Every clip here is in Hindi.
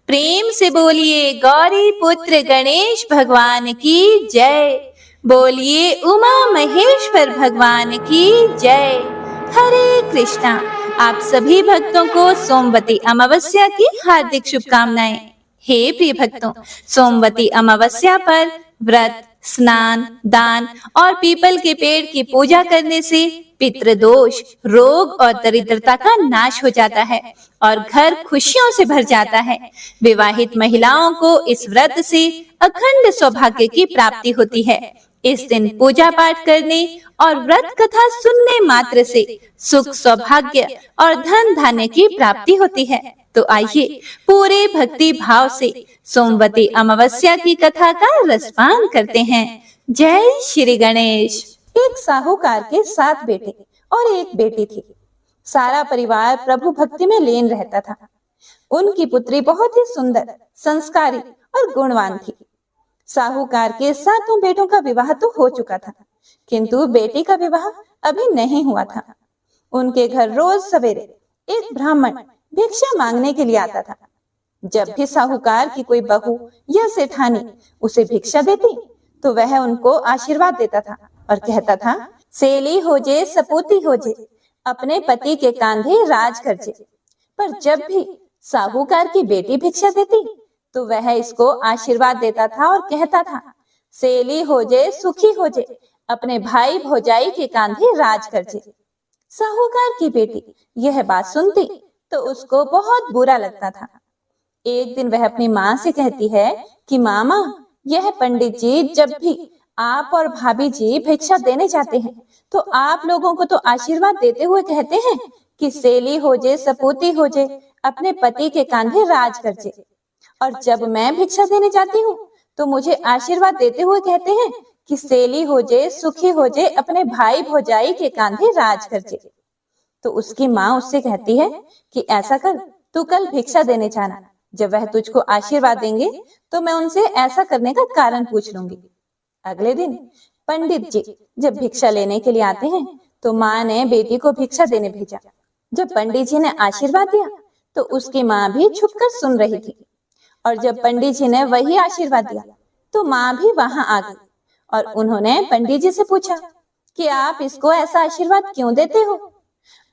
प्रेम से बोलिए गौरी पुत्र गणेश भगवान की जय। बोलिए उमा महेश्वर भगवान की जय। हरे कृष्णा। आप सभी भक्तों को सोमवती अमावस्या की हार्दिक शुभकामनाएं। हे प्रिय भक्तों, सोमवती अमावस्या पर व्रत, स्नान, दान और पीपल के पेड़ की पूजा करने से पितृदोष, रोग और दरिद्रता का नाश हो जाता है और घर खुशियों से भर जाता है। विवाहित महिलाओं को इस व्रत से अखंड सौभाग्य की प्राप्ति होती है। इस दिन पूजा पाठ करने और व्रत कथा सुनने मात्र से सुख, सौभाग्य और धन धान्य की प्राप्ति होती है। तो आइए पूरे भक्ति भाव से सोमवती अमावस्या की कथा का रसपान करते हैं। जय श्री गणेश। एक साहूकार के 7 बेटे और एक बेटी थी। सारा परिवार प्रभु भक्ति में लीन रहता था। उनकी पुत्री बहुत ही सुंदर, संस्कारी और गुणवान थी। साहूकार के 7 बेटों का विवाह तो हो चुका था, किंतु बेटी का विवाह अभी नहीं हुआ था। उनके घर रोज सवेरे एक ब्राह्मण भिक्षा मांगने के लिए आता था। जब भी साहूकार की कोई बहू या सेठानी उसे भिक्षा देती तो वह उनको आशीर्वाद देता था और कहता था, सेली हो जे सपूती हो जे, अपने पति के कांधे राज कर जे। पर जब भी साहूकार की बेटी भिक्षा देती तो वह इसको आशीर्वाद देता था और कहता था, सेली हो जे सुखी हो जे, अपने भाई भौजाई के कांधे राज कर जे। साहूकार की बेटी यह बात सुनती तो उसको बहुत बुरा लगता था। एक दिन वह अपनी माँ से कहती है कि मामा, यह पंडित जी जब भी आप और भाभी जी भिक्षा देने जाते हैं तो आप लोगों को तो आशीर्वाद देते हुए कहते हैं कि सेली हो जे सपूती हो जे, अपने पति के कांधे राज कर जे। और जब मैं भिक्षा देने जाती हूँ तो मुझे आशीर्वाद देते हुए कहते हैं कि सेली हो जे सुखी हो जे, अपने भाई भौजाई के कांधे राज कर जे। तो उसकी माँ उससे कहती है कि ऐसा कर, तू कल भिक्षा देने जाना। जब वह तुझको आशीर्वाद देंगे तो मैं उनसे ऐसा करने का कारण पूछ लूंगी। अगले दिन पंडित जी जब भिक्षा लेने के लिए आते हैं तो माँ ने बेटी को भिक्षा देने भेजा। जब पंडित जी ने आशीर्वाद दिया तो उसकी माँ भी छुपकर सुन रही थी, और जब पंडित जी ने वही आशीर्वाद दिया तो माँ भी वहां आ गई और उन्होंने पंडित जी से पूछा कि आप इसको ऐसा आशीर्वाद क्यों देते हो?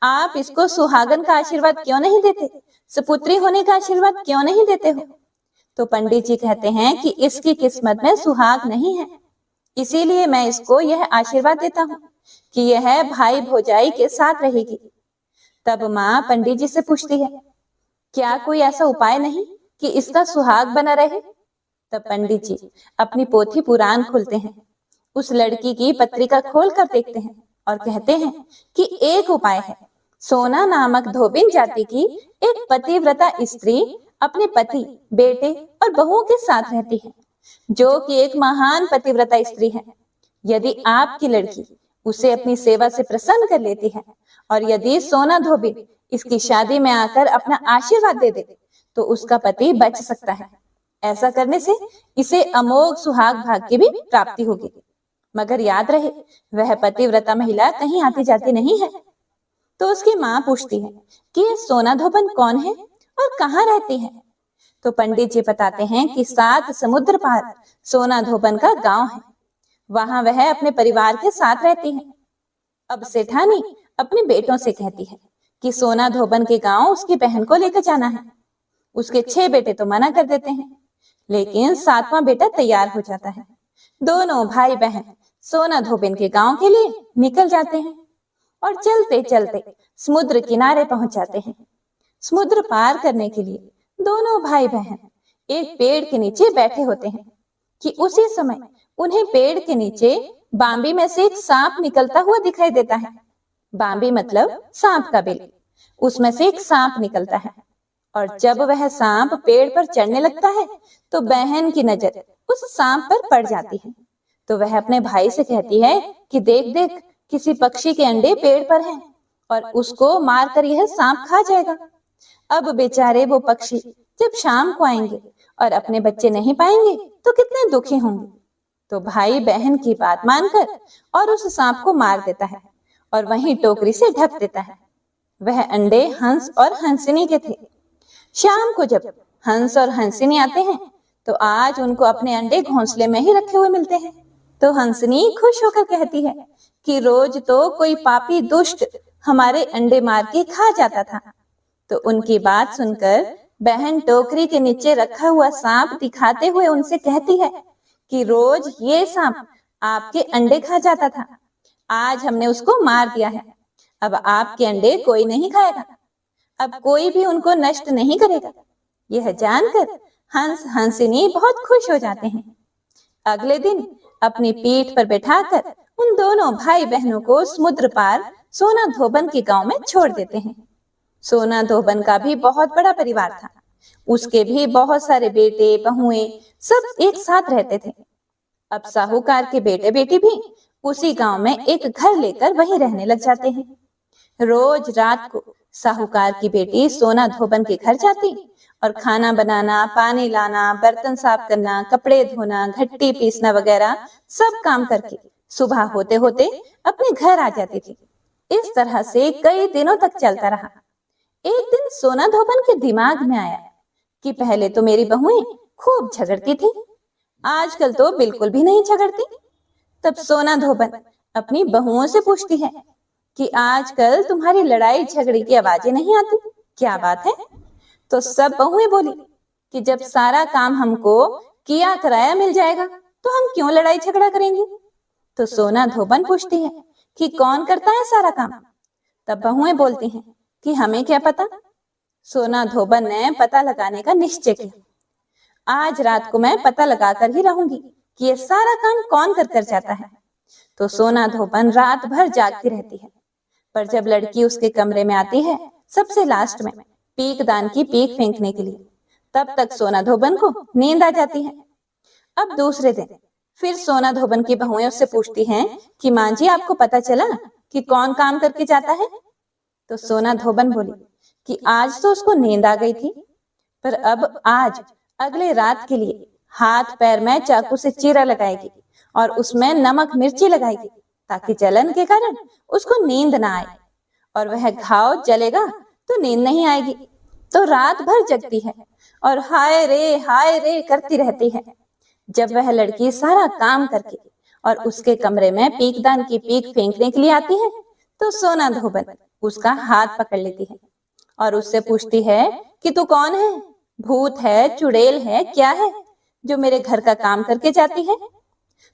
आप इसको सुहागन का आशीर्वाद क्यों नहीं देते? सुपुत्री होने का आशीर्वाद क्यों नहीं देते हो? तो पंडित जी कहते हैं कि इसकी किस्मत में सुहाग नहीं है, इसीलिए मैं इसको यह आशीर्वाद देता हूँ कि यह भाई भौजाई के साथ रहेगी। तब माँ पंडित जी से पूछती है, क्या कोई ऐसा उपाय नहीं कि इसका सुहाग बना रहे? तब पंडित जी अपनी पोथी पुराण खोलते हैं, उस लड़की की पत्रिका खोल कर देखते हैं और कहते हैं कि एक उपाय है। सोना नामक धोबिन जाति की एक पतिव्रता स्त्री अपने पति, बेटे और बहुओं के साथ रहती है, जो कि एक महान पतिव्रता स्त्री है। यदि आपकी लड़की उसे अपनी सेवा से प्रसन्न कर लेती है और यदि सोना धोबिन इसकी शादी में आकर अपना आशीर्वाद दे दे तो उसका पति बच सकता है। ऐसा करने से इसे अमोघ सुहाग भाग्य की भी प्राप्ति होगी। मगर याद रहे, वह पतिव्रता महिला कहीं आती जाती नहीं है। तो उसकी माँ पूछती है कि ये सोना धोबन कौन है और कहाँ रहती है? तो पंडित जी बताते हैं कि 7 समुद्र पार सोना धोबन का गांव है। वहां वह अपने परिवार के साथ रहती है। अब सेठानी अपने बेटों से कहती है कि सोना धोबन के गांव उसकी बहन को लेकर जाना है। उसके 6 बेटे तो मना कर देते हैं, लेकिन 7वां बेटा तैयार हो जाता है। दोनों भाई बहन सोना धोबिन के गांव के लिए निकल जाते हैं और चलते चलते समुद्र किनारे पहुंच जाते हैं। समुद्र पार करने के लिए दोनों भाई बहन एक पेड़ के नीचे बैठे होते हैं कि उसी समय उन्हें पेड़ के नीचे बांबी में से एक सांप निकलता हुआ दिखाई देता है। बांबी मतलब सांप का बिल। उसमें से एक सांप निकलता है और जब वह सांप पेड़ पर चढ़ने लगता है तो बहन की नजर उस सांप पर पड़ जाती है। तो वह अपने भाई से कहती है कि देख देख, किसी पक्षी के अंडे पेड़ पर हैं और उसको मारकर यह सांप खा जाएगा। अब बेचारे वो पक्षी जब शाम को आएंगे और अपने बच्चे नहीं पाएंगे तो कितने दुखी होंगे। तो भाई बहन की बात मानकर और उस सांप को मार देता है और वहीं टोकरी से ढक देता है। वह अंडे हंस और हंसिनी के थे। शाम को जब हंस और हंसिनी आते हैं तो आज उनको अपने अंडे घोंसले में ही रखे हुए मिलते हैं। तो हंसनी खुश होकर कहती है कि रोज तो कोई पापी दुष्ट हमारे अंडे मार के खा जाता था। तो उनकी बात सुनकर बहन टोकरी के नीचे रखा हुआ सांप दिखाते हुए उनसे कहती है कि रोज ये सांप आपके अंडे खा जाता था, आज हमने उसको मार दिया है। अब आपके अंडे कोई नहीं खाएगा, अब कोई भी उनको नष्ट नहीं करेगा। यह जानकर हंस हंसिनी बहुत खुश हो जाते हैं। अगले दिन अपनी पीठ पर बैठाकर उन दोनों भाई बहनों को समुद्र पार सोना धोबन के गांव में छोड़ देते हैं। सोना धोबन का भी बहुत बड़ा परिवार था। उसके भी बहुत सारे बेटे बहुएं सब एक साथ रहते थे। अब साहूकार के बेटे बेटी भी उसी गांव में एक घर लेकर वहीं रहने लग जाते हैं। रोज रात को साहूकार की बेटी सोना धोबन के घर जाती और खाना बनाना, पानी लाना, बर्तन साफ करना, कपड़े धोना, घट्टी पीसना वगैरह सब काम करके सुबह होते होते अपने घर आ जाती थी। इस तरह से कई दिनों तक चलता रहा। एक दिन सोना धोबन के दिमाग में आया कि पहले तो मेरी बहुएं खूब झगड़ती थी, आजकल तो बिल्कुल भी नहीं झगड़ती। तब सोना धोबन अपनी बहुओं से पूछती है कि आजकल तुम्हारी लड़ाई झगड़े की आवाजें नहीं आती, क्या बात है? तो सब बहुएं बोली कि जब सारा काम हमको किया कराया मिल जाएगा तो हम क्यों लड़ाई झगड़ा करेंगे। तो सोना धोबन पूछती है कि कौन करता है सारा काम। तब बहुएं बोलती हैं कि हमें क्या पता। सोना धोबन ने पता लगाने का निश्चय किया। आज रात को मैं पता लगाकर ही रहूंगी कि ये सारा काम कौन कर कर जाता है। तो सोना धोबन रात भर जागती रहती है, पर जब लड़की उसके कमरे में आती है सबसे लास्ट में पीक दान की पीक फेंकने के लिए, तब तक सोना धोबन को नींद आ जाती है। अब दूसरे दिन फिर सोना धोबन की बहुएं उससे पूछती हैं कि मां जी आपको पता चला कि कौन काम करके जाता है। तो सोना धोबन बोली कि आज तो उसको नींद आ गई थी, पर अब आज अगले रात के लिए हाथ पैर में चाकू से चीरा लगाएगी और उसमें नमक मिर्ची लगाएगी ताकि जलन के कारण उसको नींद ना आए, और वह घाव जलेगा तो नींद नहीं आएगी। तो रात भर जगती है और हाय रे करती रहती है। जब वह लड़की सारा काम करके और उसके कमरे में पीकदान की पीक फेंकने के लिए आती है तो सोना धोबन उसका हाथ पकड़ लेती है और उससे पूछती है कि तू कौन है, भूत है, चुड़ैल है, क्या है जो मेरे घर का काम करके जाती है।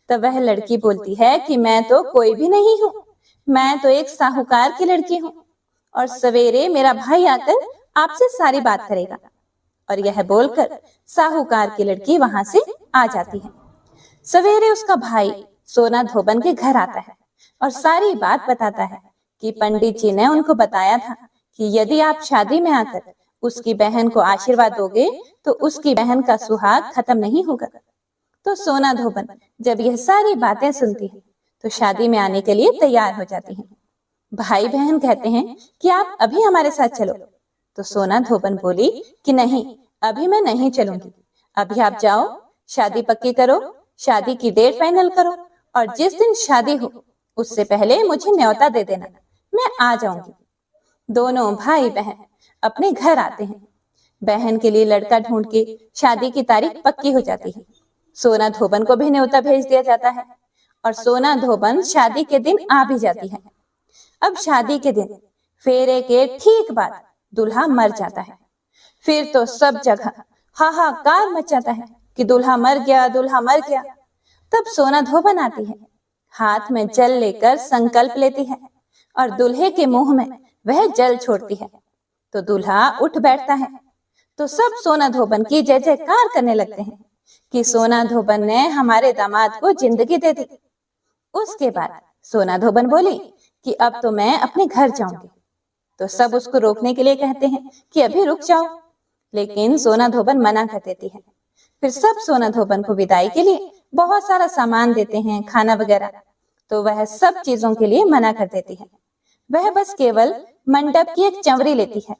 तब वह लड़की बोलती है कि मैं तो कोई भी नहीं हूँ, मैं तो एक साहूकार की लड़की हूँ और सवेरे मेरा भाई आकर आपसे सारी बात करेगा। और यह बोलकर साहूकार की लड़की वहां से आ जाती है। सवेरे उसका भाई सोना धोबन के घर आता है और सारी बात बताता है कि पंडित जी ने उनको बताया था कि यदि आप शादी में आकर उसकी बहन को आशीर्वाद दोगे तो उसकी बहन का सुहाग खत्म नहीं होगा। तो सोना धोबन जब यह सारी बातें सुनती है तो शादी में आने के लिए तैयार हो जाती है। भाई बहन कहते हैं कि आप अभी हमारे साथ चलो। तो सोना धोबन बोली कि नहीं, अभी मैं नहीं चलूंगी, अभी आप जाओ, शादी पक्की करो, शादी की डेट फाइनल करो और जिस दिन शादी हो उससे पहले मुझे न्योता दे देना, मैं आ जाऊंगी। दोनों भाई बहन अपने घर आते हैं। बहन के लिए लड़का ढूंढ के शादी की तारीख पक्की हो जाती है। सोना धोबन को भी न्योता भेज दिया जाता है और सोना धोबन शादी के दिन आ भी जाती है। अब शादी के दिन फेरे के ठीक बाद दूल्हा मर जाता है। फिर तो सब जगह हाहाकार मच जाता है कि दूल्हा मर गया, दूल्हा मर गया। तब सोना धोबन आती है, हाथ में जल लेकर संकल्प लेती है और दूल्हे के मुंह में वह जल छोड़ती है। तो दूल्हा उठ बैठता है। तो सब सोना धोबन की जय जयकार करने लगते हैं कि सोना धोबन ने हमारे दामाद को जिंदगी दे दी। उसके बाद सोना धोबन बोली कि अब तो मैं अपने घर जाऊंगी। तो सब उसको रोकने के लिए कहते हैं कि अभी रुक जाओ, लेकिन सोना धोबन मना कर देती है। फिर सब सोना धोबन को विदाई के लिए बहुत सारा सामान देते हैं, खाना वगैरह, तो वह सब चीजों के लिए मना कर देती है। वह बस केवल मंडप की एक चंवरी लेती है।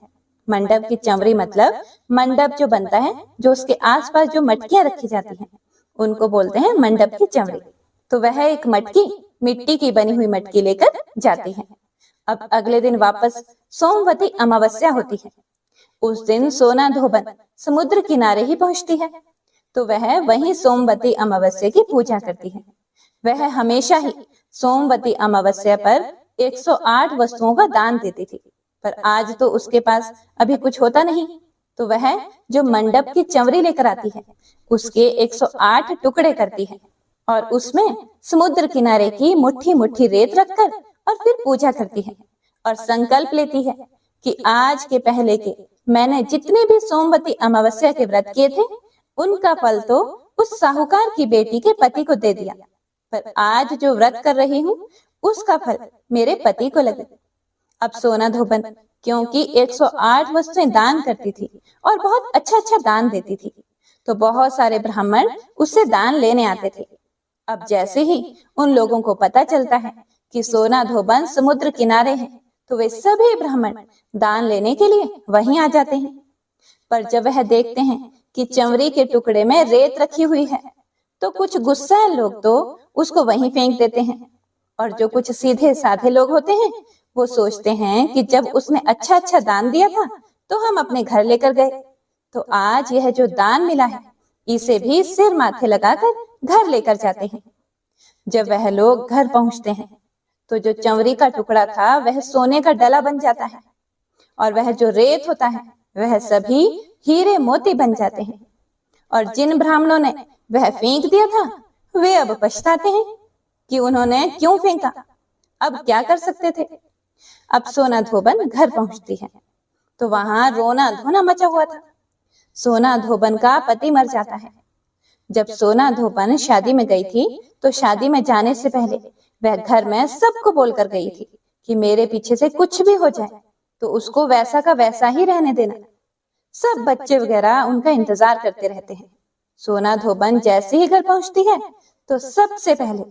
मंडप की चंवरी मतलब मंडप जो बनता है, जो उसके आसपास जो मटकियां रखी जाती हैं, उनको बोलते हैं मंडप की चंवरी। तो वह एक मटकी, मिट्टी की बनी हुई मटकी लेकर जाती है। अब अगले दिन वापस सोमवती अमावस्या होती है। उस दिन सोना धोबन समुद्र किनारे ही पहुंचती है, तो वह वहीं सोमवती अमावस्या की पूजा करती है। वह हमेशा ही सोमवती अमावस्या पर 108 वस्तुओं का दान देती थी, पर आज तो उसके पास अभी कुछ होता नहीं, तो वह जो मंडप की चंवरी लेकर आती है उसके 108 टुकड़े करती है और उसमें समुद्र किनारे की मुट्ठी मुट्ठी रेत रखकर और फिर पूजा करती है और संकल्प लेती है कि आज के पहले के मैंने जितने भी सोमवती अमावस्या के व्रत किए थे उनका फल तो उस साहूकार की बेटी के पति को दे दिया, पर आज जो व्रत कर रही हूँ उसका फल मेरे पति को लगे। अब सोना धोबन क्योंकि 108 वस्तुएं दान करती थी और बहुत अच्छा अच्छा दान देती थी, तो बहुत सारे ब्राह्मण उससे दान लेने आते थे। अब जैसे ही उन लोगों को पता चलता है कि सोना धोबन समुद्र किनारे है, तो वे सभी ब्राह्मण दान लेने के लिए वहीं आ जाते हैं। पर जब वह देखते हैं कि चंवरी के टुकड़े में रेत रखी हुई है, तो कुछ गुस्सैल लोग तो उसको वहीं फेंक देते हैं, और जो कुछ सीधे साधे लोग होते हैं वो सोचते हैं कि जब उसने अच्छा अच्छा दान दिया था तो हम अपने घर लेकर गए, तो आज यह जो दान मिला है इसे भी सिर माथे लगाकर घर लेकर जाते हैं। जब वह लोग घर पहुंचते हैं तो जो चंवरी का टुकड़ा था वह सोने का डला बन जाता है, और वह जो रेत होता है वह सभी हीरे मोती बन जाते हैं, और जिन ब्राह्मणों ने वह फेंक दिया था वे अब पछताते हैं कि उन्होंने क्यों फेंका, अब क्या कर सकते थे। अब सोना धोबन घर पहुंचती है तो वहां रोना धोना मचा हुआ था। सोना धोबन का पति मर जाता है। जब सोना धोबन शादी में गई थी तो शादी में जाने से पहले वह घर में सबको बोलकर गई थी कि मेरे पीछे से कुछ भी हो जाए तो उसको वैसा का वैसा ही रहने देना। सब बच्चे वगैरह उनका इंतजार करते रहते हैं। सोना धोबन जैसे ही घर पहुंचती है तो सबसे पहले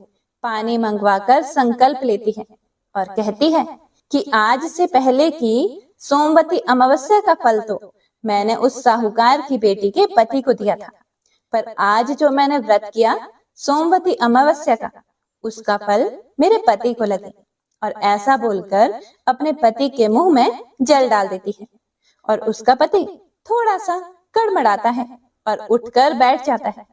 पानी मंगवाकर संकल्प लेती है और कहती है कि आज से पहले की सोमवती अमावस्या का फल तो मैंने उस साहूकार की बेटी के पति को दिया था, पर आज जो मैंने व्रत किया सोमवती अमावस्या का उसका फल मेरे पति को लगे। और ऐसा बोलकर अपने पति के मुंह में जल डाल देती है, और उसका पति थोड़ा सा कड़मड़ाता है और उठकर बैठ जाता है।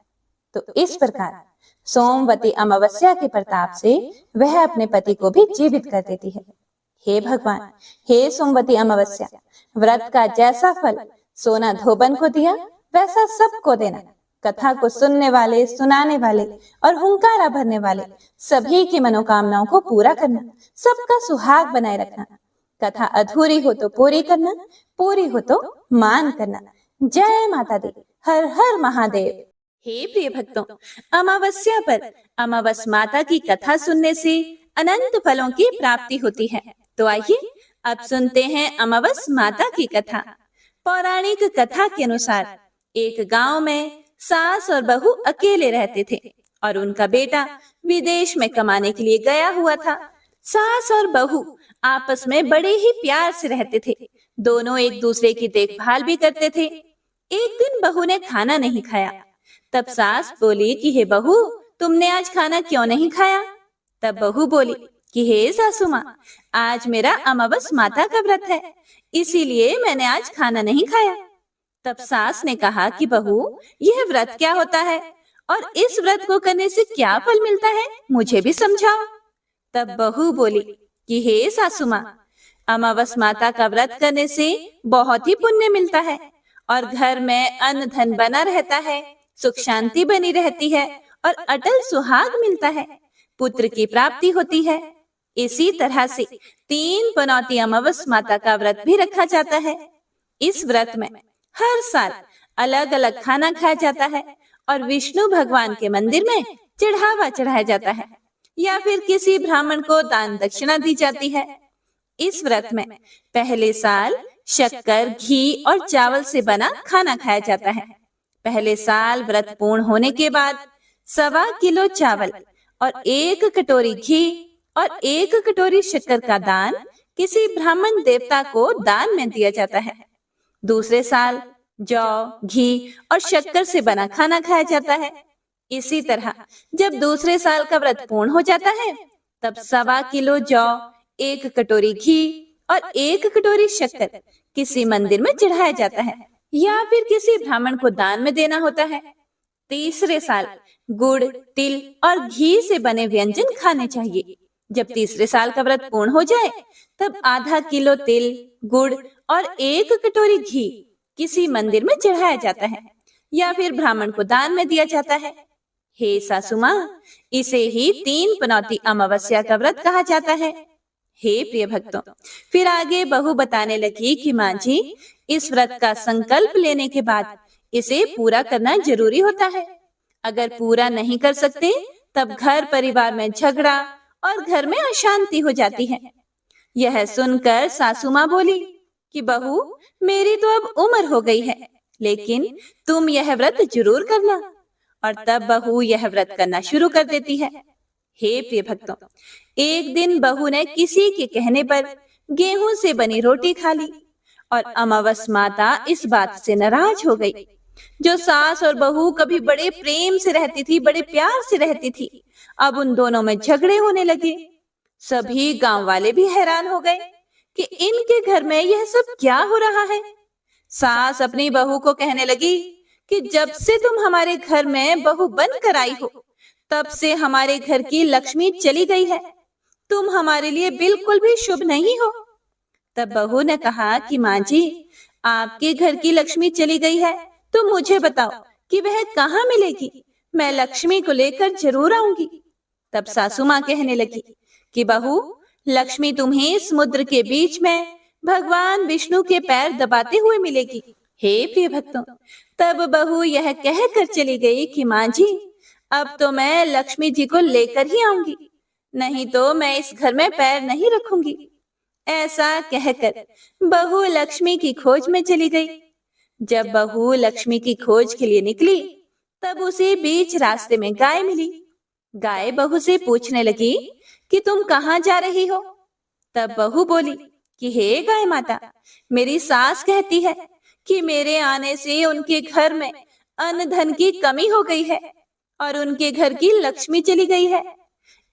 तो इस प्रकार सोमवती अमावस्या के प्रताप से वह अपने पति को भी जीवित कर देती है। हे भगवान, हे सोमवती अमावस्या, व्रत का जैसा फल सोना धोबन को दिया वैसा सबको देना। कथा को सुनने वाले, सुनाने वाले और हुंकारा भरने वाले सभी की मनोकामनाओं को पूरा करना, सबका सुहाग बनाए रखना। कथा अधूरी हो तो पूरी करना, पूरी हो तो मान करना। जय माता दी, हर हर महादेव। हे प्रिय भक्तों, अमावस्या पर अमावस माता की कथा सुनने से अनंत फलों की प्राप्ति होती है। तो आइए अब सुनते हैं अमावस माता की कथा। पौराणिक कथा के अनुसार एक गांव में सास और बहू अकेले रहते थे और उनका बेटा विदेश में कमाने के लिए गया हुआ था। सास और बहू आपस में बड़े ही प्यार से रहते थे। दोनों एक दूसरे की देखभाल भी करते थे। एक दिन बहू ने खाना नहीं खाया। तब सास बोली कि हे बहू, तुमने आज खाना क्यों नहीं खाया? तब बहू बोली कि हे सासू माँ, आज मेरा अमावस माता का व्रत है, इसीलिए मैंने आज खाना नहीं खाया। तब सास ने कहा कि बहू, यह व्रत क्या होता है और इस व्रत को करने से क्या फल मिलता है, मुझे भी समझाओ। तब बहू बोली कि हे सासू माँ, अमावस माता का व्रत करने से बहुत ही पुण्य मिलता है और घर में अन्न धन बना रहता है, सुख शांति बनी रहती है और अटल सुहाग मिलता है, पुत्र की प्राप्ति होती है। इसी तरह से 3 पनौती अमावस माता का व्रत भी रखा जाता है। इस व्रत में हर साल अलग अलग खाना खाया जाता है और विष्णु भगवान के मंदिर में चढ़ावा चढ़ाया जाता है या फिर किसी ब्राह्मण को दान दक्षिणा दी जाती है। इस व्रत में पहले साल शक्कर, घी और चावल से बना खाना खाया जाता है। पहले साल व्रत पूर्ण होने के बाद 1.25 किलो चावल और 1 कटोरी घी और 1 कटोरी शक्कर का दान किसी ब्राह्मण देवता को दान में दिया जाता है। दूसरे साल जौ, घी और शक्कर से बना खाना खाया जाता है। इसी तरह जब दूसरे साल का व्रत पूर्ण हो जाता है तब 1.25 किलो जौ, 1 कटोरी घी और 1 कटोरी शक्कर किसी मंदिर में चढ़ाया जाता है या फिर किसी ब्राह्मण को दान में देना होता है। तीसरे साल गुड़, तिल और घी से बने व्यंजन खाने चाहिए। जब तीसरे साल का व्रत पूर्ण हो जाए तब आधा किलो तिल, गुड़ और 1 कटोरी घी किसी मंदिर में चढ़ाया जाता है या फिर ब्राह्मण को दान में दिया जाता है। हे सासू माँ, इसे ही 3 पनौती अमावस्या का व्रत कहा जाता है। हे प्रिय भक्तों, फिर आगे बहू बताने लगी कि माँ जी, इस व्रत का संकल्प लेने के बाद इसे पूरा करना जरूरी होता है। अगर पूरा नहीं कर सकते तब घर परिवार में झगड़ा और घर में अशांति हो जाती है। यह सुनकर सासू माँ बोली कि बहू, मेरी तो अब उम्र हो गई है, लेकिन तुम यह व्रत जरूर करना। और तब बहू यह व्रत करना शुरू कर देती है। हे प्रिय भक्तों, एक दिन बहू ने किसी के कहने पर गेहूं से बनी रोटी खा ली और अमावस माता इस बात से नाराज हो गई। जो सास और बहू कभी बड़े प्रेम से रहती थी, बड़े प्यार से रहती थी, अब उन दोनों में झगड़े होने लगे। सभी गांव वाले भी हैरान हो गए कि इनके घर में यह सब क्या हो रहा है। सास अपनी बहू को कहने लगी कि जब से तुम हमारे घर में बहू बन कर आई हो, तब से हमारे घर की लक्ष्मी चली गई है। तुम हमारे लिए बिल्कुल भी शुभ नहीं हो। तब बहू ने कहा कि माँ जी, आपके घर की लक्ष्मी चली गई है तो मुझे बताओ कि वह कहाँ मिलेगी। मैं लक्ष्मी को लेकर जरूर आऊंगी। तब सासू माँ कहने लगी कि बहू, लक्ष्मी तुम्हें समुद्र के बीच में भगवान विष्णु के पैर दबाते हुए मिलेगी। हे प्रिय भक्तों, तब बहू यह कहकर चली गई कि माँ जी, अब तो मैं लक्ष्मी जी को लेकर ही आऊंगी, नहीं तो मैं इस घर में पैर नहीं रखूंगी। ऐसा कहकर बहू लक्ष्मी की खोज में चली गई। जब बहू लक्ष्मी की खोज के लिए निकली तब उसे बीच रास्ते में गाय मिली। गाय बहू से पूछने लगी कि तुम कहाँ जा रही हो। तब बहू बोली कि हे गाय माता, मेरी सास कहती है कि मेरे आने से उनके घर में अन्न धन की कमी हो गई है और उनके घर की लक्ष्मी चली गई है,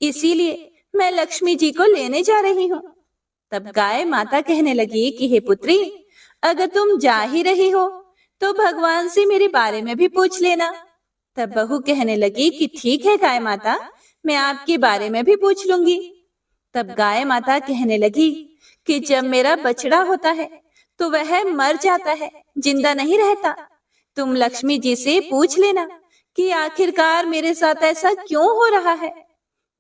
इसीलिए मैं लक्ष्मी जी को लेने जा रही हूँ। तब गाय माता कहने लगी कि हे पुत्री, अगर तुम जा ही रही हो तो भगवान से मेरे बारे में भी पूछ लेना। तब बहू कहने लगी कि ठीक है गाय माता, मैं आपके बारे में भी पूछ लूंगी। तब गाय माता कहने लगी कि जब मेरा बछड़ा होता है तो वह मर जाता है, जिंदा नहीं रहता। तुम लक्ष्मी जी से पूछ लेना कि आखिरकार मेरे साथ ऐसा क्यों हो रहा है।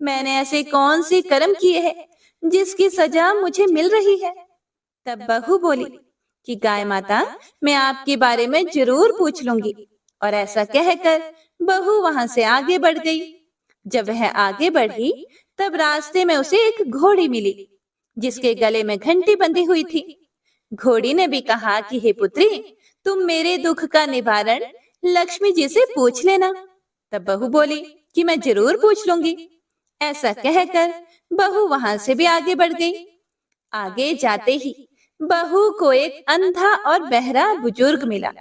मैंने ऐसे कौन से कर्म किए हैं जिसकी सजा मुझे मिल रही है। तब बहू बोली कि गाय माता, मैं आपके बारे में जरूर पूछ लूंगी। और ऐसा कहकर बहू वहां से आगे बढ़ गई। जब वह आगे बढ़ी तब रास्ते में उसे एक घोड़ी मिली जिसके गले में घंटी बंधी हुई थी। घोड़ी ने भी कहा कि हे पुत्री, तुम मेरे दुख का निवारण लक्ष्मी जी से पूछ लेना। तब बहू बोली कि मैं जरूर पूछ लूंगी। ऐसा कहकर बहू वहां से भी आगे बढ़ गई। आगे जाते ही बहू को एक अंधा और बहरा बुजुर्ग मिला।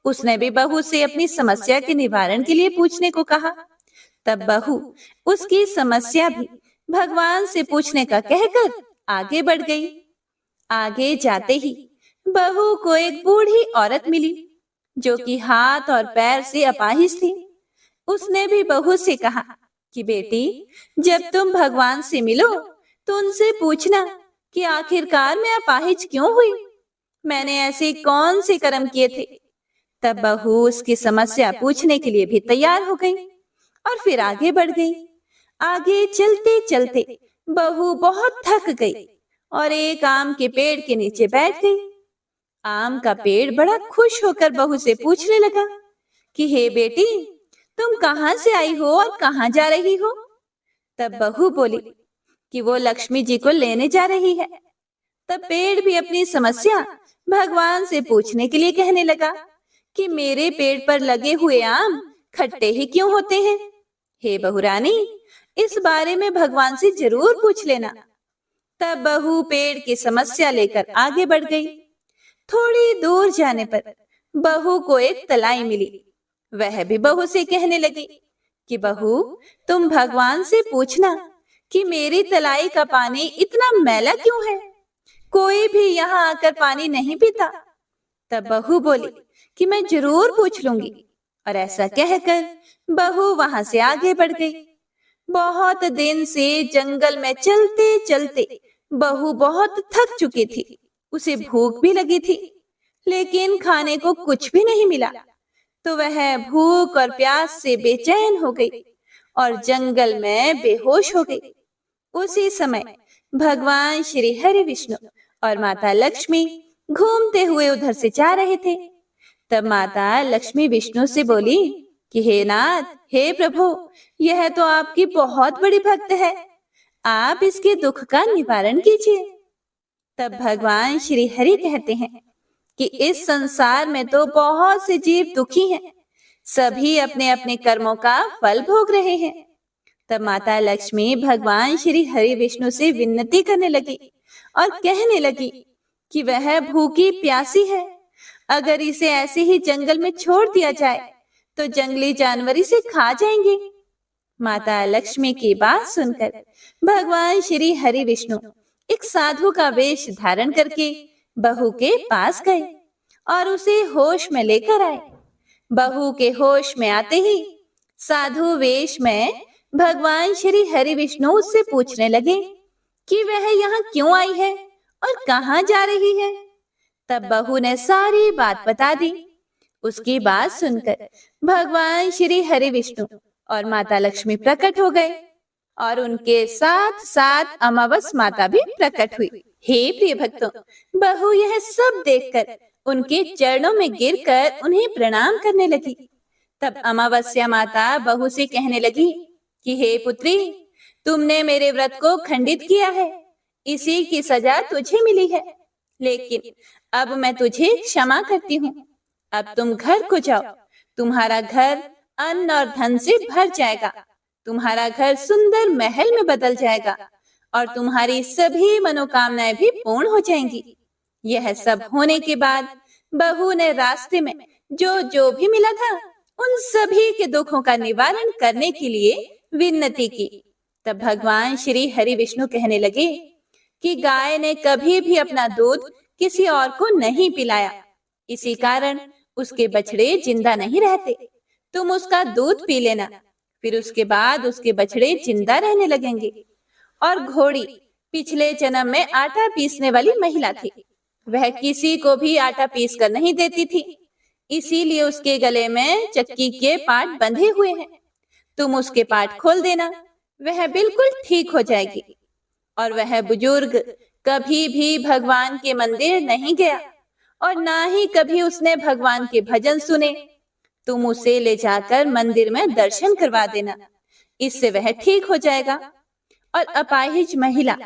उसने भी बहू से अपनी समस्या के निवारण के लिए पूछने को कहा। तब बहू उसकी समस्या भी भगवान से पूछने का कहकर आगे बढ़ गई। आगे जाते ही बहू को एक बूढ़ी औरत मिली जो कि हाथ और पैर से अपाहिज थी। उसने भी बहू से कहा कि बेटी, जब तुम भगवान से मिलो तो उनसे पूछना कि आखिरकार मैं अपाहिज क्यों हुई, मैंने ऐसे कौन से कर्म किए थे। तब बहू उसकी समस्या पूछने के लिए भी तैयार हो गई और फिर आगे बढ़ गई। आगे चलते चलते बहू बहुत थक गई और एक आम के पेड़ के नीचे बैठ गई। आम का पेड़ बड़ा खुश होकर बहू से पूछने लगा कि हे बेटी, तुम कहाँ से आई हो और कहाँ जा रही हो। तब बहू बोली कि वो लक्ष्मी जी को लेने जा रही है। तब पेड़ भी अपनी समस्या भगवान से पूछने के लिए कहने लगा कि मेरे पेड़ पर लगे हुए आम खट्टे ही क्यों होते हैं। हे बहुरानी, इस बारे में भगवान से जरूर पूछ लेना। तब बहू पेड़ की समस्या लेकर आगे बढ़ गई। थोड़ी दूर जाने पर बहू को एक तलाई मिली। वह भी बहू से कहने लगी कि बहू, तुम भगवान से पूछना कि मेरी तलाई का पानी इतना मैला क्यों है। कोई भी यहाँ आकर पानी नहीं पीता। तब बहू बोली कि मैं जरूर पूछ लूंगी, और ऐसा कहकर बहू वहां से आगे बढ़ गई। बहुत दिन से जंगल में चलते चलते बहू बहुत थक चुकी थी। उसे भूख भी लगी थी, लेकिन खाने को कुछ भी नहीं मिला। तो वह भूख और प्यास से बेचैन हो गई और जंगल में बेहोश हो गई। उसी समय भगवान श्री हरि विष्णु और माता लक्ष्मी घूमते हुए उधर से जा रहे थे। तब माता लक्ष्मी विष्णु से बोली कि हे नाथ, हे प्रभु, यह तो आपकी बहुत बड़ी भक्त है, आप इसके दुख का निवारण कीजिए। तब भगवान श्री हरि कहते हैं कि इस संसार में तो बहुत से जीव दुखी हैं, सभी अपने अपने कर्मों का फल भोग रहे हैं। तब माता लक्ष्मी भगवान श्री हरि विष्णु से विनती करने लगी और कहने लगी कि वह भूखी प्यासी है, अगर इसे ऐसे ही जंगल में छोड़ दिया जाए तो जंगली जानवर इसे खा जाएंगे। माता लक्ष्मी की बात सुनकर भगवान श्री हरि विष्णु एक साधु का वेश धारण करके बहू के पास गए और उसे होश में लेकर आए। बहू के होश में आते ही साधु वेश में भगवान श्री हरि विष्णु उससे पूछने लगे कि वह यहाँ क्यों आई है और कहाँ जा रही है। तब बहू ने सारी बात बता दी। उसकी बात सुनकर भगवान श्री हरि विष्णु और माता लक्ष्मी प्रकट हो गए और उनके साथ साथ अमावस माता भी प्रकट हुई। हे प्रिय भक्तों, बहू यह सब देखकर उनके चरणों में गिरकर उन्हें प्रणाम करने लगी। तब अमावस्या माता बहू से कहने लगी कि हे पुत्री, तुमने मेरे व्रत को खंडित किया है, इसी की सजा तुझे मिली है, लेकिन अब मैं तुझे क्षमा करती हूँ। अब तुम घर को जाओ, तुम्हारा घर अन्न और धन से भर जाएगा, तुम्हारा घर सुंदर महल में बदल जाएगा और तुम्हारी सभी मनोकामनाएं भी पूर्ण हो जाएंगी। यह सब होने के बाद बहू ने रास्ते में जो भी मिला था उन सभी के दुखों का निवारण करने के लिए विनती की। तब भगवान श्री हरि विष्णु कहने लगे कि गाय ने कभी भी अपना दूध किसी और को नहीं पिलाया, इसी कारण उसके बछड़े जिंदा नहीं रहते। तुम उसका दूध पी लेना, फिर उसके बाद उसके बछड़े जिंदा रहने लगेंगे। और घोड़ी पिछले जन्म में आटा पीसने वाली महिला थी, वह किसी को भी आटा पीस कर नहीं देती थी, इसीलिए उसके गले में चक्की के पाट बंधे हुए हैं। तुम उसके पाट खोल देना, वह बिल्कुल ठीक हो जाएगी। और वह बुजुर्ग कभी भी भगवान के मंदिर नहीं गया और ना ही कभी उसने भगवान के भजन सुने। तुम उसे ले जाकर मंदिर में दर्शन करवा देना, इससे वह ठीक हो जाएगा। और अपाहिज महिला,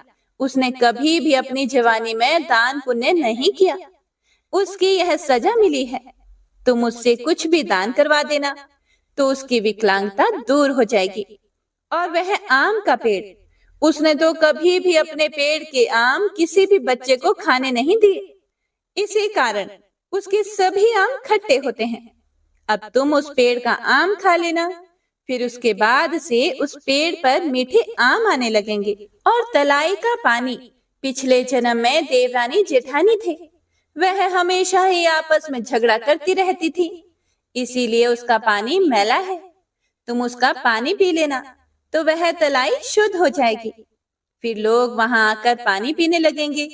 उसने कभी भी अपनी जवानी में दान पुण्य नहीं किया, उसकी यह सजा मिली है। तुम उससे कुछ भी दान करवा देना तो उसकी विकलांगता दूर हो जाएगी। और वह आम का पेड़, उसने तो कभी भी अपने पेड़ के आम किसी भी बच्चे को खाने नहीं दिए, इसी कारण उसके सभी आम खट्टे होते हैं। अब तुम उस पेड़ का आम खा लेना, फिर उसके बाद से उस पेड़ पर मीठे आम आने लगेंगे। और तलाई का पानी, पिछले जन्म में देवरानी जेठानी थे, वह हमेशा ही आपस में झगड़ा करती रहती थी, इसीलिए उसका पानी मैला है। तुम उसका पानी पी लेना तो वह तलाई शुद्ध हो जाएगी, फिर लोग वहां आकर पानी पीने लगेंगे।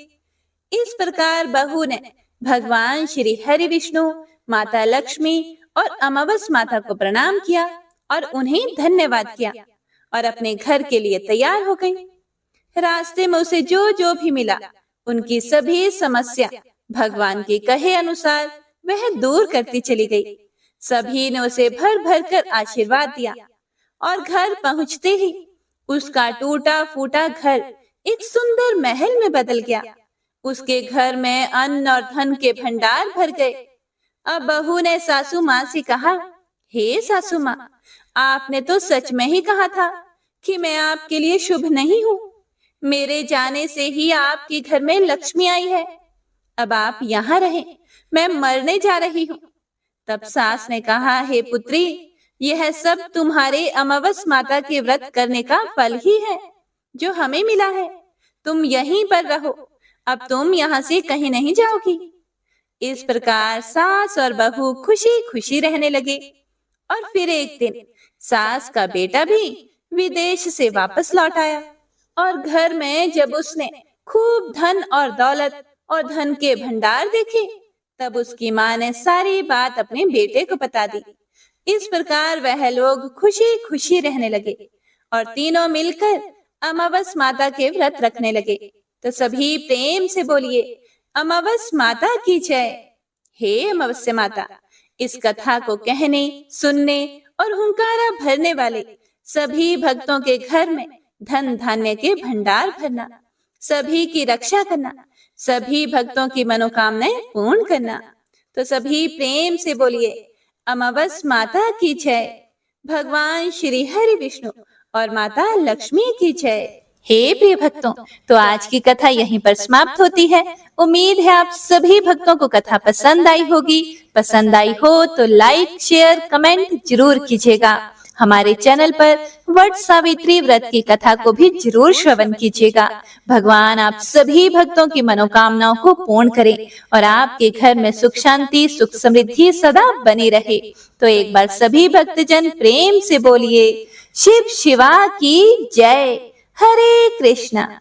इस प्रकार बहू ने भगवान श्री हरि विष्णु, माता लक्ष्मी और अमावस माता को प्रणाम किया और उन्हें धन्यवाद किया और अपने घर के लिए तैयार हो गई। रास्ते में उसे जो भी मिला, उनकी सभी समस्या भगवान के कहे अनुसार वह दूर करती चली गई। सभी ने उसे भर भर कर आशीर्वाद दिया और घर पहुंचते ही उसका टूटा फूटा घर एक सुंदर महल में बदल गया। उसके घर में अन्न और धन के भंडार भर गए। अब बहू ने सासू माँ से कहा, हे सासू माँ, आपने तो सच में ही कहा था कि मैं आपके लिए शुभ नहीं हूँ। मेरे जाने से ही आपके घर में लक्ष्मी आई है। अब आप यहाँ रहें, मैं मरने जा रही हूँ। तब सास ने कहा, हे पुत्री, यह सब तुम्हारे अमावस माता के व्रत करने का फल ही है जो हमें मिला है। तुम यहीं पर रहो, अब तुम यहाँ से कहीं नहीं जाओगी। इस प्रकार सास और बहू खुशी खुशी रहने लगे। और फिर एक दिन सास का बेटा भी विदेश से वापस लौट आया और घर में जब उसने खूब धन और दौलत और धन के भंडार देखे, तब उसकी माँ ने सारी बात अपने बेटे को बता दी। इस प्रकार वह लोग खुशी खुशी रहने लगे और तीनों मिलकर अमावस माता के व्रत रखने लगे। तो सभी प्रेम से बोलिए, अमावस माता की जय। हे अमावस्या माता, इस कथा को कहने, सुनने और हुंकारा भरने वाले सभी भक्तों के घर में धन धान्य के भंडार भरना, सभी की रक्षा करना, सभी भक्तों की मनोकामनाएं पूर्ण करना। तो सभी प्रेम से बोलिए, अमावस माता की जय। भगवान श्री हरि विष्णु और माता लक्ष्मी की जय। हे प्रिय भक्तों, तो आज की कथा यहीं पर समाप्त होती है। उम्मीद है आप सभी भक्तों को कथा पसंद आई होगी। पसंद आई हो तो लाइक, शेयर, कमेंट जरूर कीजिएगा। हमारे चैनल पर वट सावित्री व्रत की कथा को भी जरूर श्रवण कीजिएगा। भगवान आप सभी भक्तों की मनोकामनाओं को पूर्ण करे और आपके घर में सुख शांति, सुख समृद्धि सदा बनी रहे। तो एक बार सभी भक्तजन प्रेम से बोलिए, शिव शिवा की जय। हरे कृष्णा।